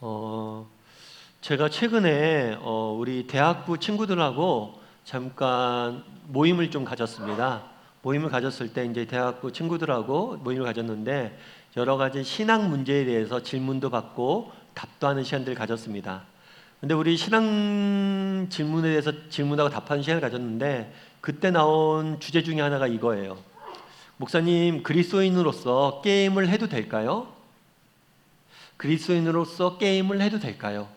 어, 제가 최근에 우리 대학부 친구들하고 잠깐 모임을 좀 가졌습니다. 모임을 가졌을 때 이제 대학부 친구들하고 모임을 가졌는데 여러 가지 신앙 문제에 대해서 질문도 받고 답도 하는 시간들을 가졌습니다. 근데 우리 신앙 질문에 대해서 질문하고 답하는 시간을 가졌는데 그때 나온 주제 중에 하나가 이거예요. 목사님, 그리스도인으로서 게임을 해도 될까요? 그리스도인으로서 게임을 해도 될까요?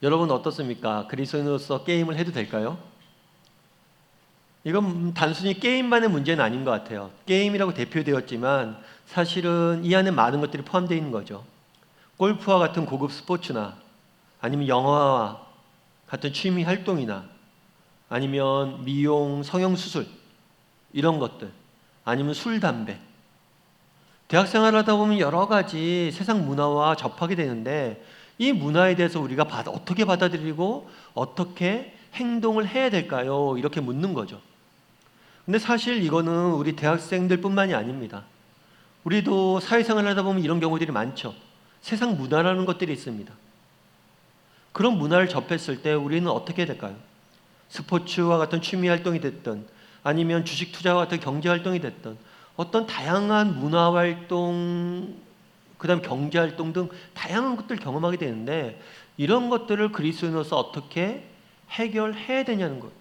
여러분 어떻습니까? 그리스도인으로서 게임을 해도 될까요? 이건 단순히 게임만의 문제는 아닌 것 같아요. 게임이라고 대표되었지만 사실은 이 안에 많은 것들이 포함되어 있는 거죠. 골프와 같은 고급 스포츠나 아니면 영화와 같은 취미 활동이나 아니면 미용, 성형수술 이런 것들 아니면 술, 담배 대학 생활을 하다 보면 여러 가지 세상 문화와 접하게 되는데 이 문화에 대해서 우리가 어떻게 받아들이고 어떻게 행동을 해야 될까요? 이렇게 묻는 거죠. 근데 사실 이거는 우리 대학생들 뿐만이 아닙니다. 우리도 사회생활을 하다 보면 이런 경우들이 많죠. 세상 문화라는 것들이 있습니다. 그런 문화를 접했을 때 우리는 어떻게 해야 될까요? 스포츠와 같은 취미 활동이 됐든 아니면 주식 투자와 같은 경제 활동이 됐든 어떤 다양한 문화 활동, 그다음 경제 활동 등 다양한 것들을 경험하게 되는데 이런 것들을 그리스도인으로서 어떻게 해결해야 되냐는 거예요.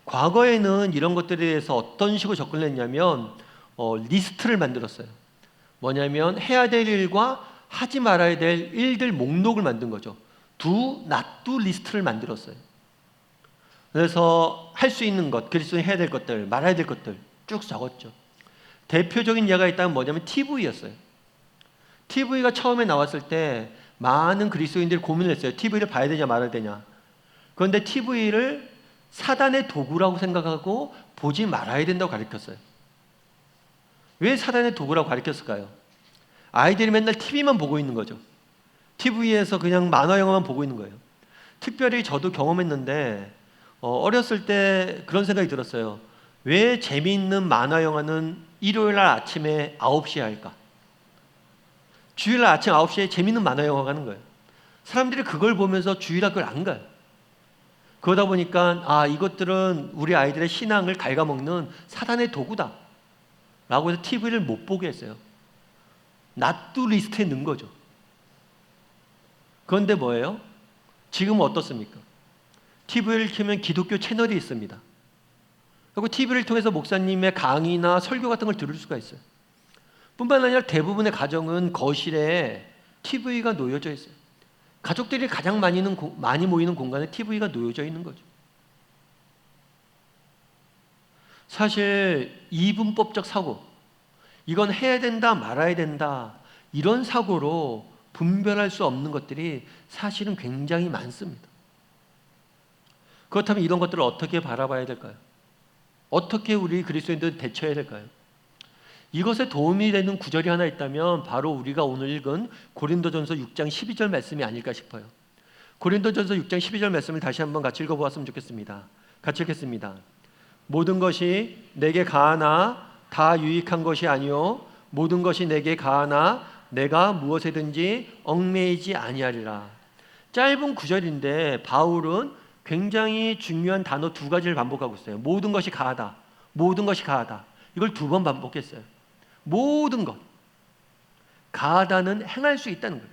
과거에는 이런 것들에 대해서 어떤 식으로 접근을 했냐면 리스트를 만들었어요. 뭐냐면 해야 될 일과 하지 말아야 될 일들 목록을 만든 거죠. Do, not do 리스트를 만들었어요. 그래서 할 수 있는 것, 그리스도인이 해야 될 것들, 말아야 될 것들 쭉 적었죠. 대표적인 예가 있다면 뭐냐면 TV였어요. TV가 처음에 나왔을 때 많은 그리스도인들이 고민을 했어요. TV를 봐야 되냐 말아야 되냐. 그런데 TV를 사단의 도구라고 생각하고 보지 말아야 된다고 가르쳤어요. 왜 사단의 도구라고 가르쳤을까요? 아이들이 맨날 TV만 보고 있는 거죠. TV에서 그냥 만화 영화만 보고 있는 거예요. 특별히 저도 경험했는데 어렸을 때 그런 생각이 들었어요. 왜 재미있는 만화 영화는 일요일 날 아침에 9시에 할까? 주일 날 아침 9시에 재미있는 만화 영화가 하는 거예요. 사람들이 그걸 보면서 주일 학교를 안 가요. 그러다 보니까 이것들은 우리 아이들의 신앙을 갉아먹는 사단의 도구다 라고 해서 TV를 못 보게 했어요. 낫두 리스트에 넣은 거죠. 그런데 뭐예요? 지금은 어떻습니까? TV를 켜면 기독교 채널이 있습니다. 그리고 TV를 통해서 목사님의 강의나 설교 같은 걸 들을 수가 있어요. 뿐만 아니라 대부분의 가정은 거실에 TV가 놓여져 있어요. 가족들이 가장 많이 모이는 공간에 TV가 놓여져 있는 거죠. 사실 이분법적 사고, 이건 해야 된다 말아야 된다 이런 사고로 분별할 수 없는 것들이 사실은 굉장히 많습니다. 그렇다면 이런 것들을 어떻게 바라봐야 될까요? 어떻게 우리 그리스도인들은 대처해야 될까요? 이것에 도움이 되는 구절이 하나 있다면 바로 우리가 오늘 읽은 고린도전서 6장 12절 말씀이 아닐까 싶어요. 고린도전서 6장 12절 말씀을 다시 한번 같이 읽어보았으면 좋겠습니다. 같이 읽겠습니다. 모든 것이 내게 가하나 다 유익한 것이 아니요 모든 것이 내게 가하나 내가 무엇에든지 얽매이지 아니하리라. 짧은 구절인데 바울은 굉장히 중요한 단어 두 가지를 반복하고 있어요. 모든 것이 가하다. 모든 것이 가하다. 이걸 두 번 반복했어요. 모든 것. 가하다는 행할 수 있다는 거예요.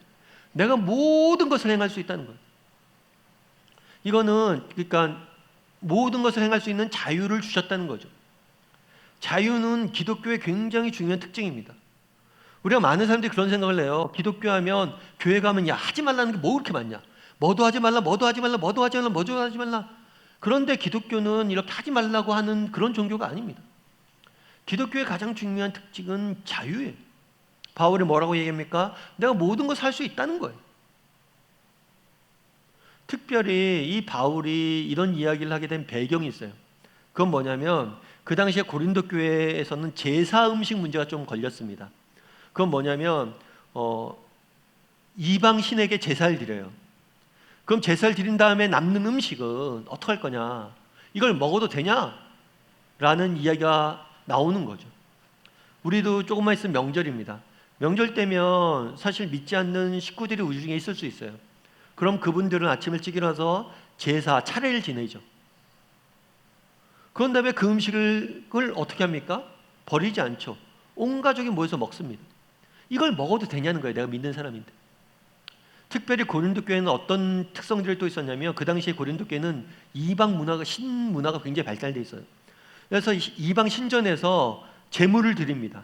내가 모든 것을 행할 수 있다는 거예요. 이거는 그러니까 모든 것을 행할 수 있는 자유를 주셨다는 거죠. 자유는 기독교의 굉장히 중요한 특징입니다. 우리가 많은 사람들이 그런 생각을 해요. 기독교 하면 교회 가면 하지 말라는 게 뭐 그렇게 많냐. 뭐도 하지 말라, 뭐도 하지 말라, 뭐도 하지 말라, 뭐도 하지 말라. 그런데 기독교는 이렇게 하지 말라고 하는 그런 종교가 아닙니다. 기독교의 가장 중요한 특징은 자유예요. 바울이 뭐라고 얘기합니까? 내가 모든 것을 할 수 있다는 거예요. 특별히 이 바울이 이런 이야기를 하게 된 배경이 있어요. 그건 뭐냐면 그 당시에 고린도 교회에서는 제사 음식 문제가 좀 걸렸습니다. 그건 뭐냐면 이방 신에게 제사를 드려요. 그럼 제사를 드린 다음에 남는 음식은 어떡할 거냐? 이걸 먹어도 되냐? 라는 이야기가 나오는 거죠. 우리도 조금만 있으면 명절입니다. 명절 때면 사실 믿지 않는 식구들이 우리 중에 있을 수 있어요. 그럼 그분들은 아침 일찍 일어나서 제사, 차례를 지내죠. 그런 다음에 그 음식을 어떻게 합니까? 버리지 않죠. 온 가족이 모여서 먹습니다. 이걸 먹어도 되냐는 거예요. 내가 믿는 사람인데. 특별히 고린도 교회는 어떤 특성들이 또 있었냐면, 그 당시에 고린도 교회는 이방 문화가, 신문화가 굉장히 발달되어 있어요. 그래서 이방 신전에서 제물을 드립니다.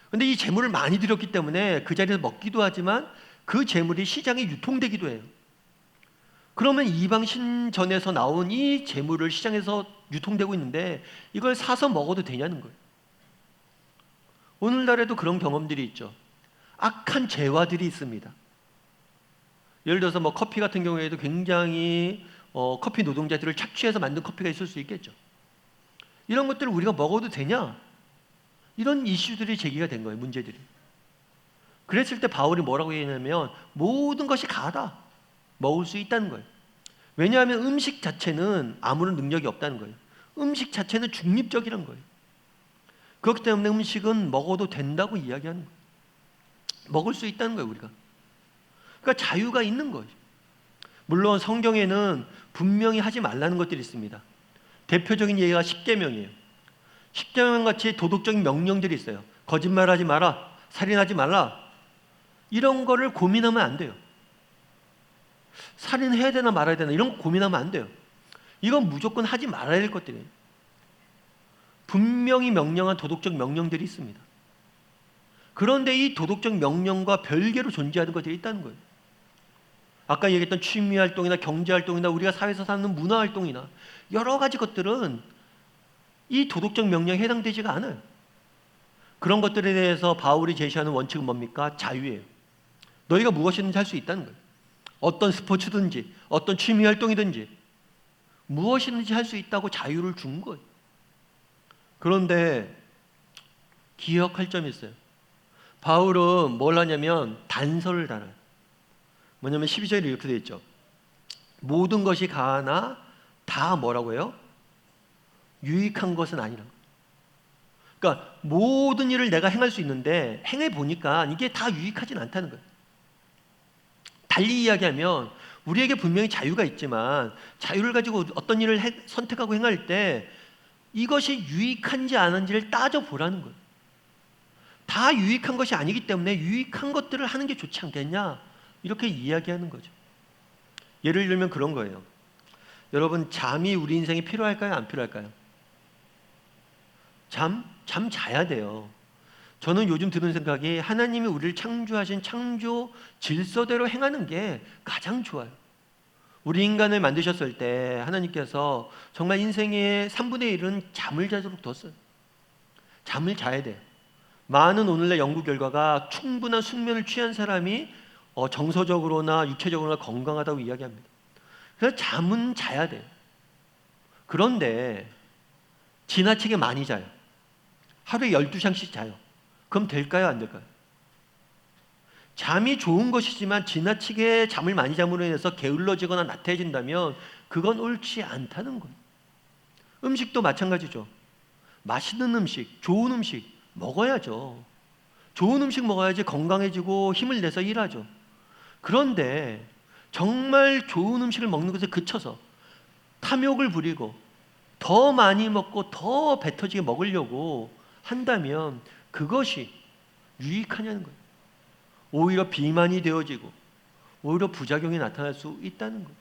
근데 이 제물을 많이 드렸기 때문에 그 자리에서 먹기도 하지만 그 제물이 시장에 유통되기도 해요. 그러면 이방 신전에서 나온 이 제물을 시장에서 유통되고 있는데 이걸 사서 먹어도 되냐는 거예요. 오늘날에도 그런 경험들이 있죠. 악한 재화들이 있습니다. 예를 들어서 뭐 커피 같은 경우에도 굉장히 커피 노동자들을 착취해서 만든 커피가 있을 수 있겠죠. 이런 것들을 우리가 먹어도 되냐? 이런 이슈들이 제기가 된 거예요. 문제들이. 그랬을 때 바울이 뭐라고 얘기하냐면 모든 것이 가하다. 먹을 수 있다는 거예요. 왜냐하면 음식 자체는 아무런 능력이 없다는 거예요. 음식 자체는 중립적이란 거예요. 그렇기 때문에 음식은 먹어도 된다고 이야기하는 거예요. 먹을 수 있다는 거예요, 우리가. 그러니까 자유가 있는 거예요. 물론 성경에는 분명히 하지 말라는 것들이 있습니다. 대표적인 예가 십계명이에요. 십계명 같이 도덕적인 명령들이 있어요. 거짓말하지 마라, 살인하지 말라. 이런 거를 고민하면 안 돼요. 살인해야 되나 말아야 되나 이런 거 고민하면 안 돼요. 이건 무조건 하지 말아야 될 것들이에요. 분명히 명령한 도덕적 명령들이 있습니다. 그런데 이 도덕적 명령과 별개로 존재하는 것들이 있다는 거예요. 아까 얘기했던 취미활동이나 경제활동이나 우리가 사회에서 사는 문화활동이나 여러 가지 것들은 이 도덕적 명령에 해당되지가 않아요. 그런 것들에 대해서 바울이 제시하는 원칙은 뭡니까? 자유예요. 너희가 무엇이든지 할 수 있다는 거예요. 어떤 스포츠든지 어떤 취미활동이든지 무엇이든지 할 수 있다고 자유를 준 거예요. 그런데 기억할 점이 있어요. 바울은 뭘 하냐면 단서를 달아요. 뭐냐면 12절에 이렇게 되어 있죠. 모든 것이 가하나 다 뭐라고 해요? 유익한 것은 아니라. 그러니까 모든 일을 내가 행할 수 있는데 행해보니까 이게 다 유익하진 않다는 거예요. 달리 이야기하면 우리에게 분명히 자유가 있지만 자유를 가지고 어떤 일을 선택하고 행할 때 이것이 유익한지 아닌지를 따져보라는 거예요. 다 유익한 것이 아니기 때문에 유익한 것들을 하는 게 좋지 않겠냐? 이렇게 이야기하는 거죠. 예를 들면 그런 거예요. 여러분, 잠이 우리 인생에 필요할까요? 안 필요할까요? 잠 자야 돼요. 저는 요즘 드는 생각이 하나님이 우리를 창조하신 창조 질서대로 행하는 게 가장 좋아요. 우리 인간을 만드셨을 때 하나님께서 정말 인생의 3분의 1은 잠을 자도록 뒀어요. 잠을 자야 돼요. 많은 오늘날 연구 결과가 충분한 숙면을 취한 사람이 정서적으로나 육체적으로나 건강하다고 이야기합니다. 그래서 잠은 자야 돼요. 그런데 지나치게 많이 자요. 하루에 12시간씩 자요. 그럼 될까요? 안 될까요? 잠이 좋은 것이지만 지나치게 잠을 많이 잠으로 인해서 게을러지거나 나태해진다면 그건 옳지 않다는 거예요. 음식도 마찬가지죠. 맛있는 음식, 좋은 음식 먹어야죠. 좋은 음식 먹어야지 건강해지고 힘을 내서 일하죠. 그런데 정말 좋은 음식을 먹는 것에 그쳐서 탐욕을 부리고 더 많이 먹고 더 배 터지게 먹으려고 한다면 그것이 유익하냐는 거예요. 오히려 비만이 되어지고 오히려 부작용이 나타날 수 있다는 거예요.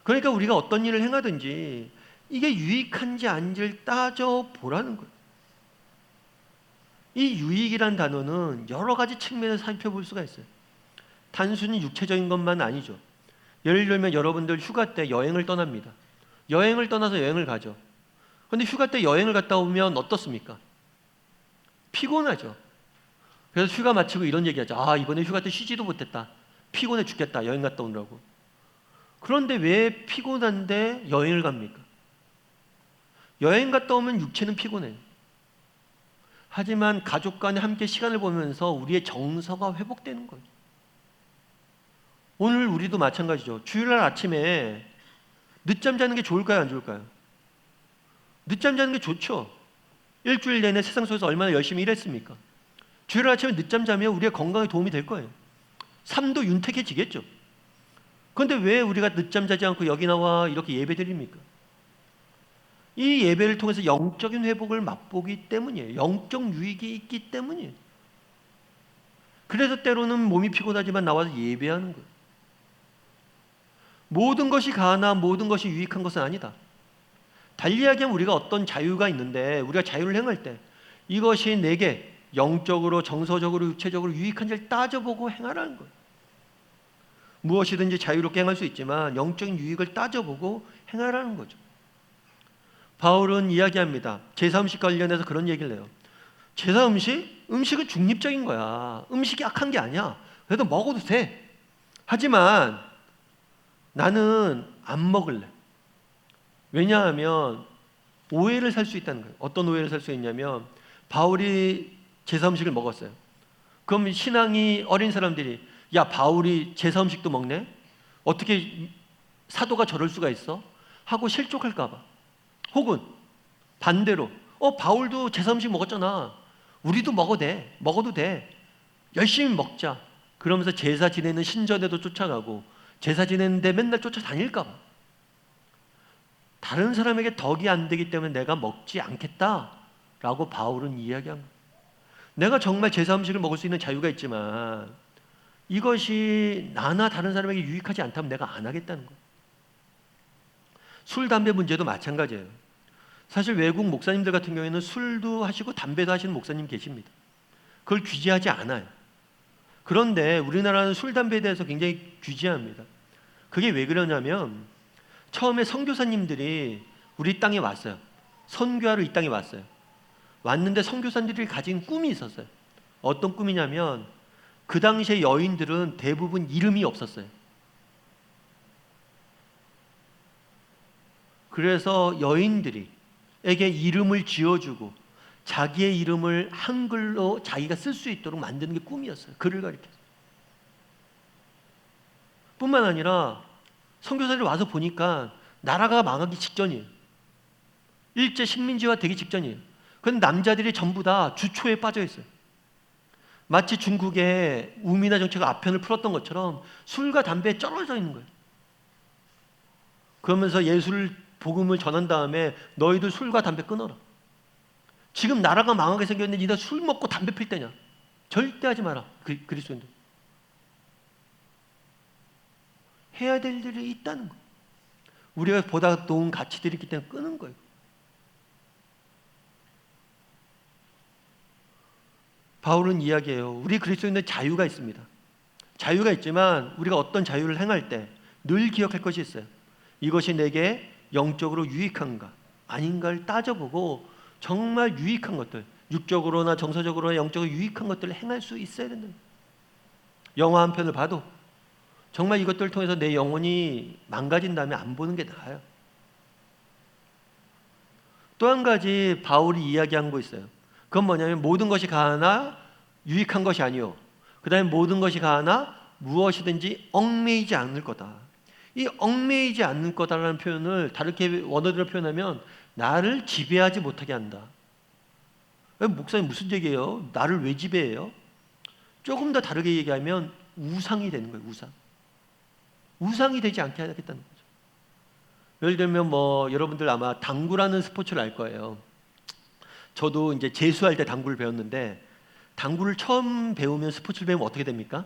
그러니까 우리가 어떤 일을 행하든지 이게 유익한지 아닌지를 따져보라는 거예요. 이 유익이란 단어는 여러 가지 측면에서 살펴볼 수가 있어요. 단순히 육체적인 것만 아니죠. 예를 들면 여러분들 휴가 때 여행을 떠납니다. 여행을 떠나서 여행을 가죠. 그런데 휴가 때 여행을 갔다 오면 어떻습니까? 피곤하죠. 그래서 휴가 마치고 이런 얘기하죠. 아, 이번에 휴가 때 쉬지도 못했다. 피곤해 죽겠다. 여행 갔다 오느라고. 그런데 왜 피곤한데 여행을 갑니까? 여행 갔다 오면 육체는 피곤해요. 하지만 가족 간에 함께 시간을 보면서 우리의 정서가 회복되는 거예요. 오늘 우리도 마찬가지죠. 주일날 아침에 늦잠 자는 게 좋을까요? 안 좋을까요? 늦잠 자는 게 좋죠. 일주일 내내 세상 속에서 얼마나 열심히 일했습니까? 주일 아침에 늦잠 자면 우리의 건강에 도움이 될 거예요. 삶도 윤택해지겠죠. 그런데 왜 우리가 늦잠 자지 않고 여기 나와 이렇게 예배 드립니까? 이 예배를 통해서 영적인 회복을 맛보기 때문이에요. 영적 유익이 있기 때문이에요. 그래서 때로는 몸이 피곤하지만 나와서 예배하는 거예요. 모든 것이 가하나 모든 것이 유익한 것은 아니다. 달리 이야기하면 우리가 어떤 자유가 있는데 우리가 자유를 행할 때 이것이 내게 영적으로 정서적으로 육체적으로 유익한지를 따져보고 행하라는 거예요. 무엇이든지 자유롭게 행할 수 있지만 영적인 유익을 따져보고 행하라는 거죠. 바울은 이야기합니다. 제사 음식 관련해서 그런 얘기를 해요. 제사 음식은 중립적인 거야. 음식이 악한 게 아니야. 그래도 먹어도 돼. 하지만 나는 안 먹을래. 왜냐하면 오해를 살 수 있다는 거예요. 어떤 오해를 살 수 있냐면 바울이 제사 음식을 먹었어요. 그럼 신앙이 어린 사람들이 야 바울이 제사 음식도 먹네? 어떻게 사도가 저럴 수가 있어? 하고 실족할까 봐. 혹은 반대로 바울도 제사 음식 먹었잖아. 우리도 먹어도 돼. 열심히 먹자. 그러면서 제사 지내는 신전에도 쫓아가고 제사 지내는데 맨날 쫓아다닐까 봐. 다른 사람에게 덕이 안 되기 때문에 내가 먹지 않겠다라고 바울은 이야기한 거예요. 내가 정말 제사 음식을 먹을 수 있는 자유가 있지만 이것이 나나 다른 사람에게 유익하지 않다면 내가 안 하겠다는 거예요. 술, 담배 문제도 마찬가지예요. 사실 외국 목사님들 같은 경우에는 술도 하시고 담배도 하시는 목사님 계십니다. 그걸 규제하지 않아요. 그런데 우리나라는 술, 담배에 대해서 굉장히 규제합니다. 그게 왜 그러냐면 처음에 선교사님들이 우리 땅에 왔어요. 선교하러 이 땅에 왔어요. 왔는데 선교사님들이 가진 꿈이 있었어요. 어떤 꿈이냐면 그 당시에 여인들은 대부분 이름이 없었어요. 그래서 여인들에게 이름을 지어주고 자기의 이름을 한글로 자기가 쓸 수 있도록 만드는 게 꿈이었어요. 글을 가리켜서. 뿐만 아니라 선교사들이 와서 보니까 나라가 망하기 직전이에요. 일제 식민지화 되기 직전이에요. 그런데 남자들이 전부 다 주초에 빠져 있어요. 마치 중국의 우민화 정책가 아편을 풀었던 것처럼 술과 담배에 쩔어져 있는 거예요. 그러면서 예술 복음을 전한 다음에 너희들 술과 담배 끊어라. 지금 나라가 망하게 생겼는데 니가 술 먹고 담배 필 때냐? 절대 하지 마라. 그리스도인들. 해야 될 일이 있다는 거예요. 우리가 보다 좋은 가치들이 있기 때문에 끄는 거예요. 바울은 이야기해요. 우리 그리스도인들 자유가 있습니다. 자유가 있지만 우리가 어떤 자유를 행할 때 늘 기억할 것이 있어요. 이것이 내게 영적으로 유익한가 아닌가를 따져보고 정말 유익한 것들, 육적으로나 정서적으로나 영적으로 유익한 것들을 행할 수 있어야 된다. 영화 한 편을 봐도 정말 이것들을 통해서 내 영혼이 망가진다면 안 보는 게 나아요. 또 한 가지 바울이 이야기한 거 있어요. 그건 뭐냐면 모든 것이 가하나 유익한 것이 아니요. 그 다음에 모든 것이 가하나 무엇이든지 얽매이지 않을 거다. 이 얽매이지 않을 거다라는 표현을 다르게 원어대로 표현하면 나를 지배하지 못하게 한다. 목사님 무슨 얘기예요? 나를 왜 지배해요? 조금 더 다르게 얘기하면 우상이 되는 거예요. 우상이 되지 않게 하겠다는 거죠. 예를 들면 여러분들 아마 당구라는 스포츠를 알 거예요. 저도 이제 재수할 때 당구를 배웠는데 당구를 처음 배우면 스포츠를 배우면 어떻게 됩니까?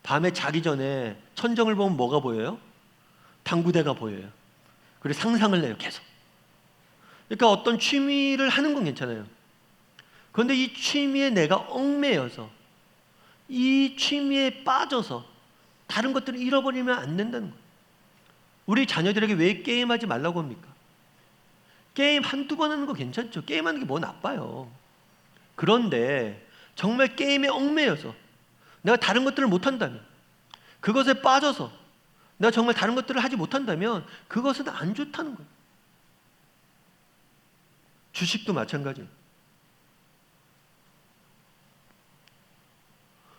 밤에 자기 전에 천정을 보면 뭐가 보여요? 당구대가 보여요. 그리고 상상을 해요. 계속. 그러니까 어떤 취미를 하는 건 괜찮아요. 그런데 이 취미에 내가 얽매여서 이 취미에 빠져서 다른 것들을 잃어버리면 안 된다는 거예요. 우리 자녀들에게 왜 게임하지 말라고 합니까? 게임 한두 번 하는 거 괜찮죠. 게임하는 게 뭐 나빠요. 그런데 정말 게임에 얽매여서 내가 다른 것들을 못한다면, 그것에 빠져서 내가 정말 다른 것들을 하지 못한다면 그것은 안 좋다는 거예요. 주식도 마찬가지예요.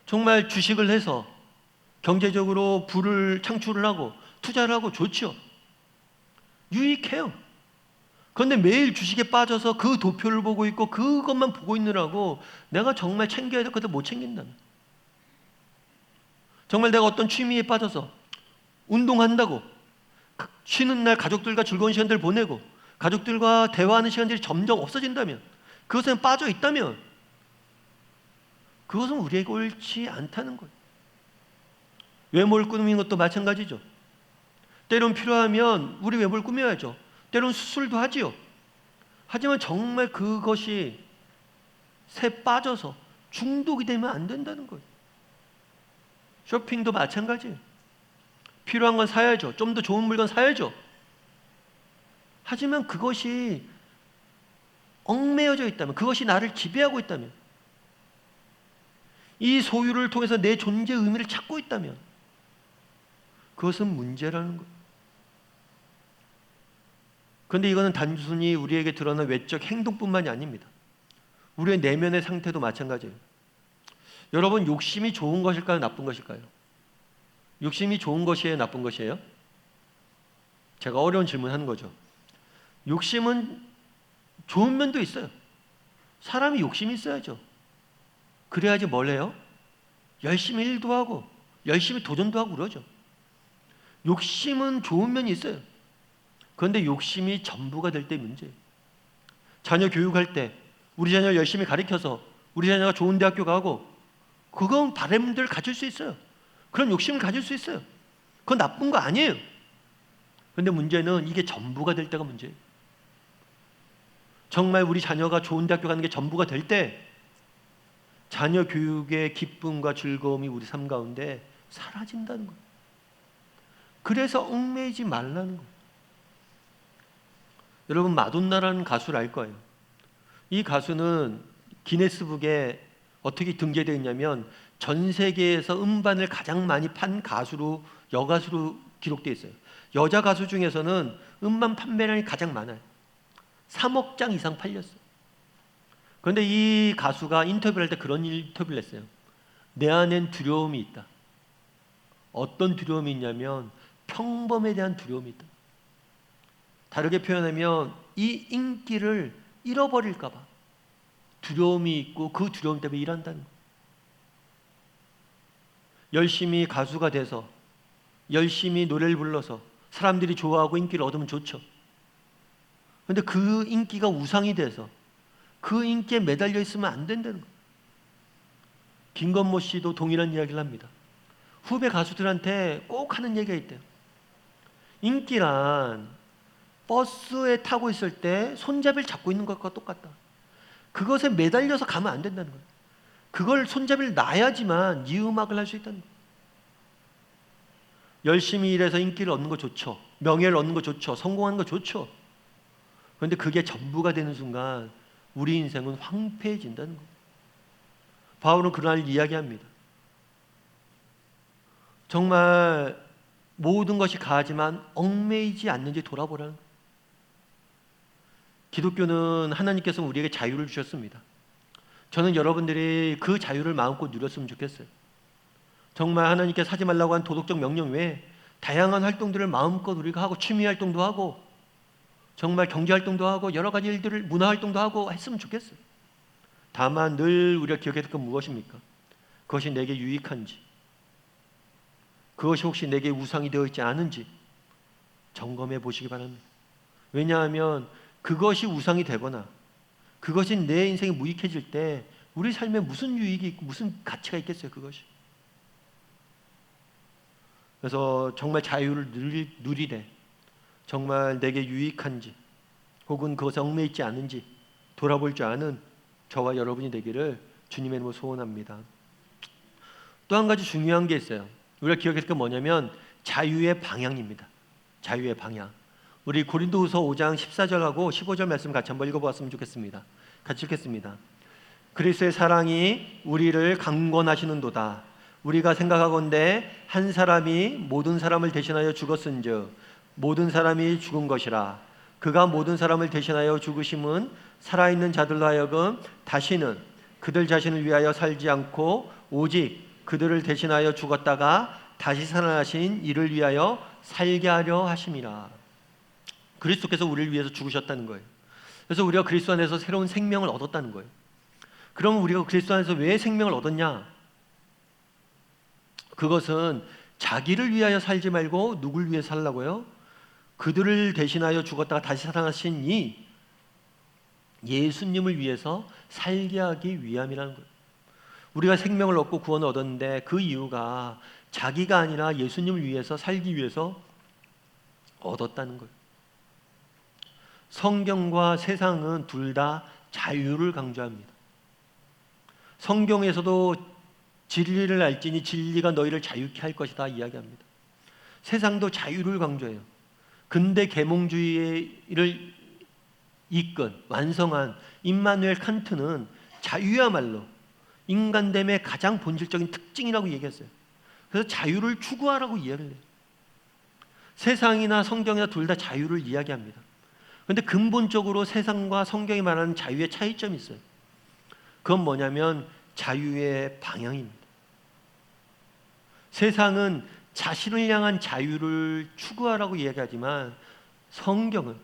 정말 주식을 해서 경제적으로 부를 창출을 하고 투자를 하고 좋죠. 유익해요. 그런데 매일 주식에 빠져서 그 도표를 보고 있고 그것만 보고 있느라고 내가 정말 챙겨야 될 것도 못 챙긴다는, 정말 내가 어떤 취미에 빠져서 운동한다고 쉬는 날 가족들과 즐거운 시간들을 보내고 가족들과 대화하는 시간들이 점점 없어진다면, 그것에 빠져 있다면 그것은 우리에게 옳지 않다는 거예요. 외모를 꾸미는 것도 마찬가지죠. 때론 필요하면 우리 외모를 꾸며야죠. 때론 수술도 하지요. 하지만 정말 그것이 새 빠져서 중독이 되면 안 된다는 거예요. 쇼핑도 마찬가지예요. 필요한 건 사야죠. 좀 더 좋은 물건 사야죠. 하지만 그것이 얽매여져 있다면, 그것이 나를 지배하고 있다면, 이 소유를 통해서 내 존재의 의미를 찾고 있다면 그것은 문제라는 거예요. 그런데 이거는 단순히 우리에게 드러난 외적 행동뿐만이 아닙니다. 우리의 내면의 상태도 마찬가지예요. 여러분, 욕심이 좋은 것일까요? 나쁜 것일까요? 욕심이 좋은 것이에요? 나쁜 것이에요? 제가 어려운 질문하는 거죠. 욕심은 좋은 면도 있어요. 사람이 욕심이 있어야죠. 그래야지 뭘 해요? 열심히 일도 하고 열심히 도전도 하고 그러죠. 욕심은 좋은 면이 있어요. 그런데 욕심이 전부가 될 때 문제예요. 자녀 교육할 때 우리 자녀를 열심히 가르쳐서 우리 자녀가 좋은 대학교 가고, 그건 바람들 가질 수 있어요. 그런 욕심을 가질 수 있어요. 그건 나쁜 거 아니에요. 그런데 문제는 이게 전부가 될 때가 문제예요. 정말 우리 자녀가 좋은 대학교 가는 게 전부가 될 때 자녀 교육의 기쁨과 즐거움이 우리 삶 가운데 사라진다는 거예요. 그래서 얽매이지 말라는 거예요. 여러분, 마돈나라는 가수를 알 거예요. 이 가수는 기네스북에 어떻게 등재되어 있냐면 전 세계에서 음반을 가장 많이 판 가수로, 여가수로 기록되어 있어요. 여자 가수 중에서는 음반 판매량이 가장 많아요. 3억 장 이상 팔렸어요. 그런데 이 가수가 인터뷰를 할 때 그런 인터뷰를 했어요. 내 안엔 두려움이 있다. 어떤 두려움이 있냐면 평범에 대한 두려움이 있다. 다르게 표현하면 이 인기를 잃어버릴까 봐 두려움이 있고, 그 두려움 때문에 일한다는 거예요. 열심히 가수가 돼서 열심히 노래를 불러서 사람들이 좋아하고 인기를 얻으면 좋죠. 그런데 그 인기가 우상이 돼서 그 인기에 매달려 있으면 안 된다는 거예요. 김건모 씨도 동일한 이야기를 합니다. 후배 가수들한테 꼭 하는 얘기가 있대요. 인기란 버스에 타고 있을 때 손잡이를 잡고 있는 것과 똑같다. 그것에 매달려서 가면 안 된다는 거예요. 그걸 손잡이를 놔야지만 이 음악을 할 수 있다는 거예요. 열심히 일해서 인기를 얻는 거 좋죠. 명예를 얻는 거 좋죠. 성공하는 거 좋죠. 그런데 그게 전부가 되는 순간 우리 인생은 황폐해진다는 거예요. 바울은 그날 이야기합니다. 정말 모든 것이 가하지만 얽매이지 않는지 돌아보라는 거예요. 기독교는 하나님께서 우리에게 자유를 주셨습니다. 저는 여러분들이 그 자유를 마음껏 누렸으면 좋겠어요. 정말 하나님께서 하지 말라고 한 도덕적 명령 외에 다양한 활동들을 마음껏 우리가 하고, 취미 활동도 하고 정말 경제 활동도 하고 여러 가지 일들을, 문화 활동도 하고 했으면 좋겠어요. 다만 늘 우리가 기억해야 될 건 무엇입니까? 그것이 내게 유익한지, 그것이 혹시 내게 우상이 되어 있지 않은지 점검해 보시기 바랍니다. 왜냐하면 그것이 우상이 되거나 그것이 내 인생이 무익해질 때 우리 삶에 무슨 유익이 있고 무슨 가치가 있겠어요, 그것이. 그래서 정말 자유를 누리되 정말 내게 유익한지, 혹은 그것에 얽매이지 않은지 돌아볼 줄 아는 저와 여러분이 되기를 주님의 이름으로 소원합니다. 또 한 가지 중요한 게 있어요. 우리가 기억할 게 뭐냐면 자유의 방향입니다. 자유의 방향. 우리 고린도후서 5장 14절하고 15절 말씀 같이 한번 읽어보았으면 좋겠습니다. 같이 읽겠습니다. 그리스도의 사랑이 우리를 강권하시는도다. 우리가 생각하건대 한 사람이 모든 사람을 대신하여 죽었은즉 모든 사람이 죽은 것이라. 그가 모든 사람을 대신하여 죽으심은 살아있는 자들로 하여금 다시는 그들 자신을 위하여 살지 않고 오직 그들을 대신하여 죽었다가 다시 살아나신 이를 위하여 살게 하려 하심이라. 그리스도께서 우리를 위해서 죽으셨다는 거예요. 그래서 우리가 그리스도 안에서 새로운 생명을 얻었다는 거예요. 그럼 우리가 그리스도 안에서 왜 생명을 얻었냐? 그것은 자기를 위하여 살지 말고 누굴 위해 살라고요? 그들을 대신하여 죽었다가 다시 살아나신 이 예수님을 위해서 살게 하기 위함이라는 거예요. 우리가 생명을 얻고 구원을 얻었는데 그 이유가 자기가 아니라 예수님을 위해서 살기 위해서 얻었다는 거예요. 성경과 세상은 둘 다 자유를 강조합니다. 성경에서도 진리를 알지니 진리가 너희를 자유케 할 것이다 이야기합니다. 세상도 자유를 강조해요. 근대 계몽주의를 이끈 완성한 임마누엘 칸트는 자유야말로 인간됨의 가장 본질적인 특징이라고 얘기했어요. 그래서 자유를 추구하라고 이야기를 해요. 세상이나 성경이나 둘 다 자유를 이야기합니다. 그런데 근본적으로 세상과 성경이 말하는 자유의 차이점이 있어요. 그건 뭐냐면 자유의 방향입니다. 세상은 자신을 향한 자유를 추구하라고 이야기하지만 성경은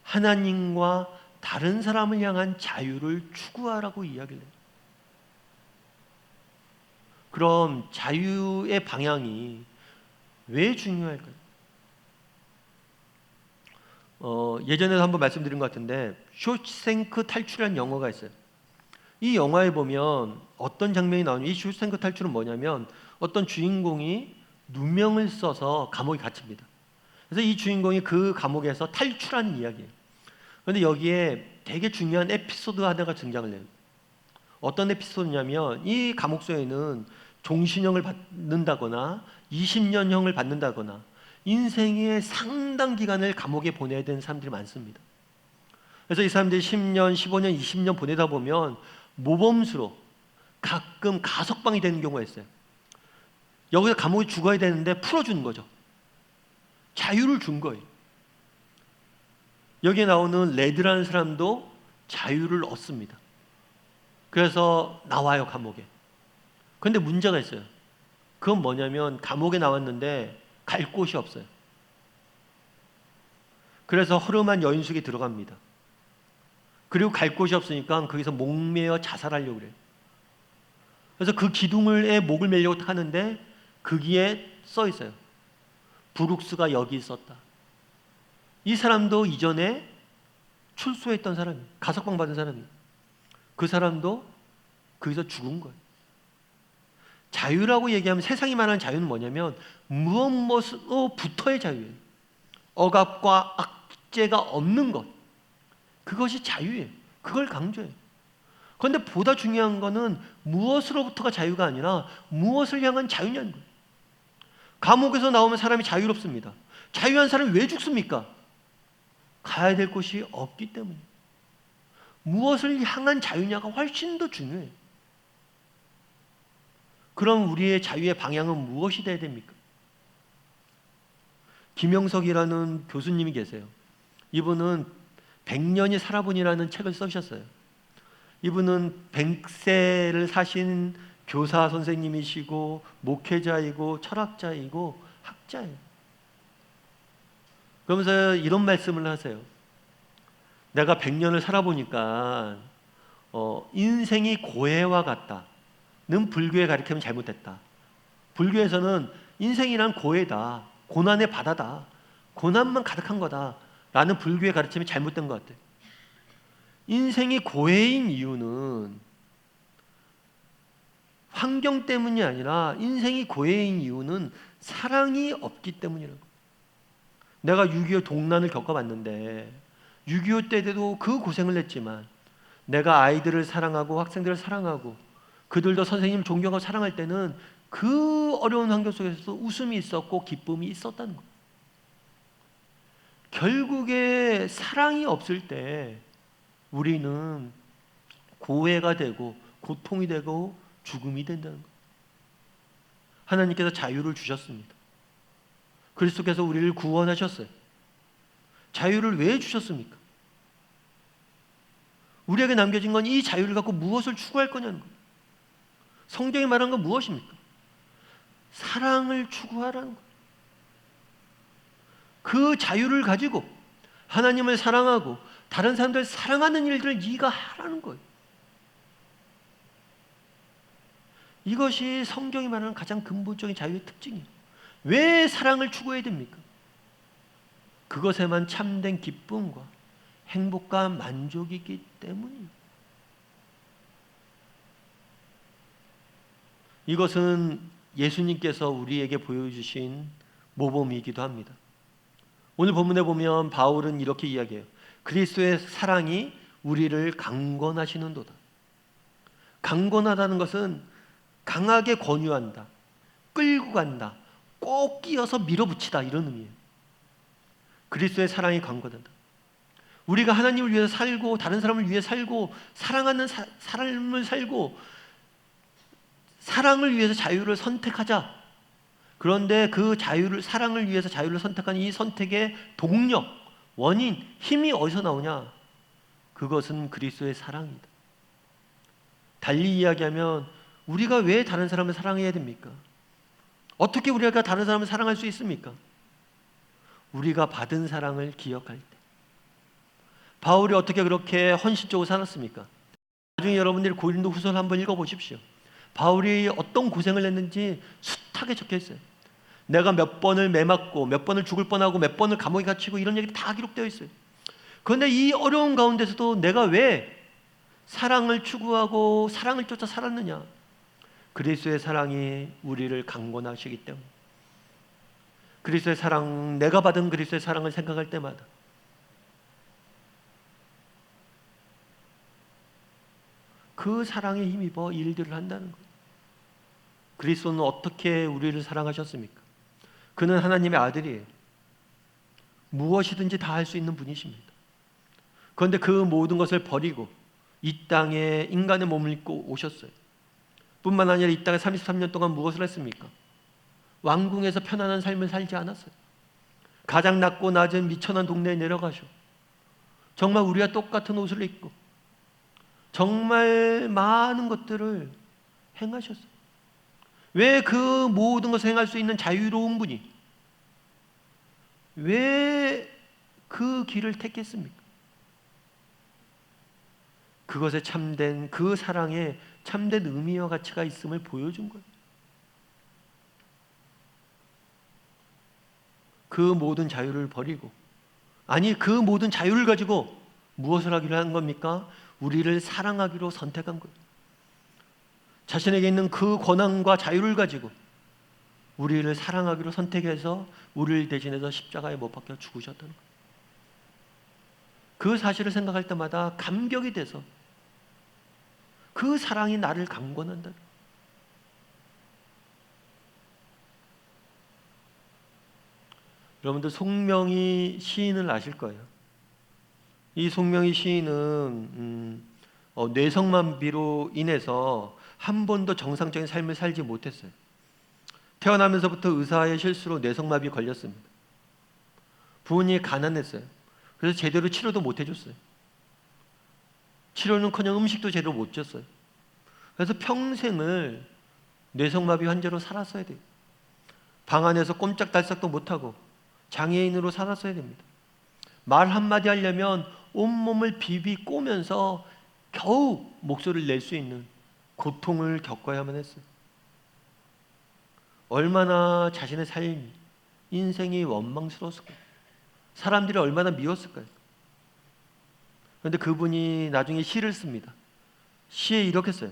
하나님과 다른 사람을 향한 자유를 추구하라고 이야기를 해요. 그럼 자유의 방향이 왜 중요할까요? 예전에도 한번 말씀드린 것 같은데 쇼생크 탈출이라는 영화가 있어요. 이 영화에 보면 어떤 장면이 나오냐면 이 쇼생크 탈출은 뭐냐면 어떤 주인공이 누명을 써서 감옥에 갇힙니다. 그래서 이 주인공이 그 감옥에서 탈출하는 이야기예요. 그런데 여기에 되게 중요한 에피소드 하나가 등장을 해요. 어떤 에피소드냐면 이 감옥소에는 종신형을 받는다거나 20년형을 받는다거나 인생의 상당 기간을 감옥에 보내야 되는 사람들이 많습니다. 그래서 이 사람들이 10년, 15년, 20년 보내다 보면 모범수로 가끔 가석방이 되는 경우가 있어요. 여기서 감옥에 죽어야 되는데 풀어주는 거죠. 자유를 준 거예요. 여기에 나오는 레드라는 사람도 자유를 얻습니다. 그래서 나와요, 감옥에. 그런데 문제가 있어요. 그건 뭐냐면 감옥에 나왔는데 갈 곳이 없어요. 그래서 허름한 여인 속에 들어갑니다. 그리고 갈 곳이 없으니까 거기서 목매어 자살하려고 그래요. 그래서 그 기둥에 목을 매려고 하는데 거기에 써 있어요. 브룩스가 여기 있었다. 이 사람도 이전에 출소했던 사람이에요. 가석방 받은 사람이에요. 그 사람도 거기서 죽은 거예요. 자유라고 얘기하면 세상이 말하는 자유는 뭐냐면 무엇으로부터의 자유예요. 억압과 악재가 없는 것. 그것이 자유예요. 그걸 강조해요. 그런데 보다 중요한 거는 무엇으로부터가 자유가 아니라 무엇을 향한 자유냐는 거예요. 감옥에서 나오면 사람이 자유롭습니다. 자유한 사람이 왜 죽습니까? 가야 될 곳이 없기 때문이에요. 무엇을 향한 자유냐가 훨씬 더 중요해요. 그럼 우리의 자유의 방향은 무엇이 되어야 됩니까? 김영석이라는 교수님이 계세요. 이분은 100년이 살아본이라는 책을 쓰셨어요. 이분은 100세를 사신 교사 선생님이시고 목회자이고 철학자이고 학자예요. 그러면서 이런 말씀을 하세요. 내가 100년을 살아보니까 인생이 고해와 같다는 불교의 가르침은 잘못됐다. 불교에서는 인생이란 고해다. 고난의 바다다. 고난만 가득한 거다. 라는 불교의 가르침이 잘못된 것 같아요. 인생이 고해인 이유는 환경 때문이 아니라 인생이 고해인 이유는 사랑이 없기 때문이라고. 내가 6.25 동란을 겪어봤는데 6.25 때도 그 고생을 했지만 내가 아이들을 사랑하고 학생들을 사랑하고 그들도 선생님을 존경하고 사랑할 때는 그 어려운 환경 속에서도 웃음이 있었고 기쁨이 있었다는 거예요. 결국에 사랑이 없을 때 우리는 고해가 되고 고통이 되고 죽음이 된다는 거예요. 하나님께서 자유를 주셨습니다. 그리스도께서 우리를 구원하셨어요. 자유를 왜 주셨습니까? 우리에게 남겨진 건 이 자유를 갖고 무엇을 추구할 거냐는 거예요. 성경이 말한 건 무엇입니까? 사랑을 추구하라는 거예요. 그 자유를 가지고 하나님을 사랑하고 다른 사람들 사랑하는 일들을 네가 하라는 거예요. 이것이 성경이 말하는 가장 근본적인 자유의 특징이에요. 왜 사랑을 추구해야 됩니까? 그것에만 참된 기쁨과 행복과 만족이기 때문이에요. 이것은 예수님께서 우리에게 보여주신 모범이기도 합니다. 오늘 본문에 보면 바울은 이렇게 이야기해요. 그리스도의 사랑이 우리를 강권하시는도다. 강권하다는 것은 강하게 권유한다, 끌고 간다, 꼭 끼어서 밀어붙이다, 이런 의미예요. 그리스도의 사랑이 강권한다. 우리가 하나님을 위해서 살고 다른 사람을 위해 살고 사랑하는 삶을 살고 사랑을 위해서 자유를 선택하자. 그런데 그 자유를, 사랑을 위해서 자유를 선택하는 이 선택의 동력, 원인, 힘이 어디서 나오냐? 그것은 그리스도의 사랑이다. 달리 이야기하면 우리가 왜 다른 사람을 사랑해야 됩니까? 어떻게 우리가 다른 사람을 사랑할 수 있습니까? 우리가 받은 사랑을 기억할 때. 바울이 어떻게 그렇게 헌신적으로 살았습니까? 나중에 여러분들이 고린도 후서를 한번 읽어보십시오. 바울이 어떤 고생을 했는지 숱하게 적혀 있어요. 내가 몇 번을 매맞고 몇 번을 죽을 뻔하고 몇 번을 감옥에 갇히고 이런 얘기 다 기록되어 있어요. 그런데 이 어려운 가운데서도 내가 왜 사랑을 추구하고 사랑을 쫓아 살았느냐? 그리스도의 사랑이 우리를 강권하시기 때문에. 그리스도의 사랑, 내가 받은 그리스도의 사랑을 생각할 때마다 그 사랑에 힘입어 일들을 한다는 거예요. 그리스도는 어떻게 우리를 사랑하셨습니까? 그는 하나님의 아들이에요. 무엇이든지 다 할 수 있는 분이십니다. 그런데 그 모든 것을 버리고 이 땅에 인간의 몸을 입고 오셨어요. 뿐만 아니라 이 땅에 33년 동안 무엇을 했습니까? 왕궁에서 편안한 삶을 살지 않았어요. 가장 낮고 낮은 미천한 동네에 내려가셔. 정말 우리와 똑같은 옷을 입고 정말 많은 것들을 행하셨어요. 왜 그 모든 것을 행할 수 있는 자유로운 분이 왜 그 길을 택했습니까? 그것에 참된, 그 사랑에 참된 의미와 가치가 있음을 보여준 거예요. 그 모든 자유를 버리고, 아니 그 모든 자유를 가지고 무엇을 하기로 한 겁니까? 우리를 사랑하기로 선택한 거예요. 자신에게 있는 그 권한과 자유를 가지고 우리를 사랑하기로 선택해서 우리를 대신해서 십자가에 못 박혀 죽으셨다는 거예요. 그 사실을 생각할 때마다 감격이 돼서 그 사랑이 나를 강권한다. 여러분들 송명희 시인을 아실 거예요. 이 송명희 시인은 뇌성마비로 인해서 한 번도 정상적인 삶을 살지 못했어요. 태어나면서부터 의사의 실수로 뇌성마비 걸렸습니다. 부모님이 가난했어요. 그래서 제대로 치료도 못 해줬어요. 치료는커녕 음식도 제대로 못 줬어요. 그래서 평생을 뇌성마비 환자로 살았어야 돼요. 방 안에서 꼼짝달싹도 못하고 장애인으로 살았어야 됩니다. 말 한마디 하려면 온몸을 비비 꼬면서 겨우 목소리를 낼 수 있는 고통을 겪어야만 했어요. 얼마나 자신의 삶, 인생이 원망스러웠을까요? 사람들이 얼마나 미웠을까요? 그런데 그분이 나중에 시를 씁니다. 시에 이렇게 써요.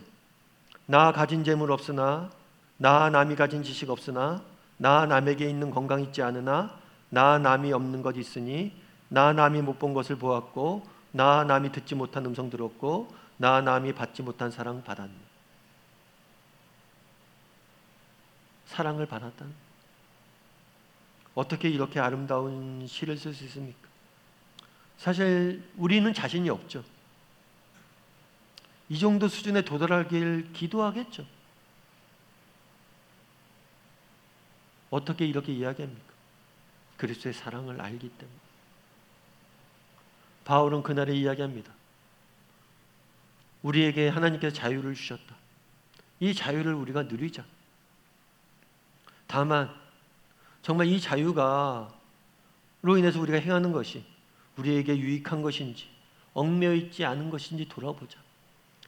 나 가진 재물 없으나, 나 남이 가진 지식 없으나, 나 남에게 있는 건강 있지 않으나, 나 남이 없는 것 있으니, 나 남이 못 본 것을 보았고, 나 남이 듣지 못한 음성 들었고, 나 남이 받지 못한 사랑 받았네. 사랑을 받았다는, 어떻게 이렇게 아름다운 시를 쓸 수 있습니까? 사실 우리는 자신이 없죠. 이 정도 수준에 도달하길 기도하겠죠. 어떻게 이렇게 이야기합니까? 그리스도의 사랑을 알기 때문에. 바울은 그날에 이야기합니다. 우리에게 하나님께서 자유를 주셨다. 이 자유를 우리가 누리자. 다만 정말 이 자유가 로 인해서 우리가 행하는 것이 우리에게 유익한 것인지 얽매여 있지 않은 것인지 돌아보자.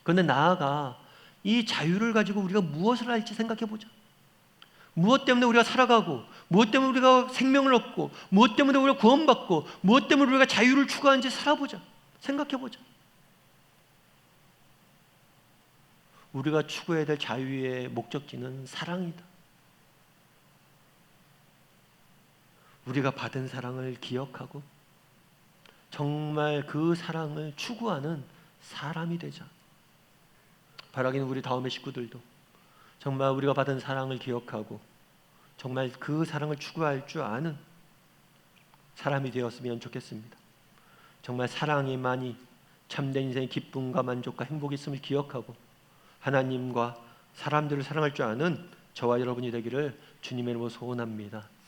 그런데 나아가 이 자유를 가지고 우리가 무엇을 할지 생각해 보자. 무엇 때문에 우리가 살아가고, 무엇 때문에 우리가 생명을 얻고, 무엇 때문에 우리가 구원받고, 무엇 때문에 우리가 자유를 추구하는지 살아보자. 생각해 보자. 우리가 추구해야 될 자유의 목적지는 사랑이다. 우리가 받은 사랑을 기억하고 정말 그 사랑을 추구하는 사람이 되자. 바라기는 우리 다음의 식구들도 정말 우리가 받은 사랑을 기억하고 정말 그 사랑을 추구할 줄 아는 사람이 되었으면 좋겠습니다. 정말 사랑이만이 참된 인생의 기쁨과 만족과 행복이 있음을 기억하고 하나님과 사람들을 사랑할 줄 아는 저와 여러분이 되기를 주님의 이름으로 소원합니다.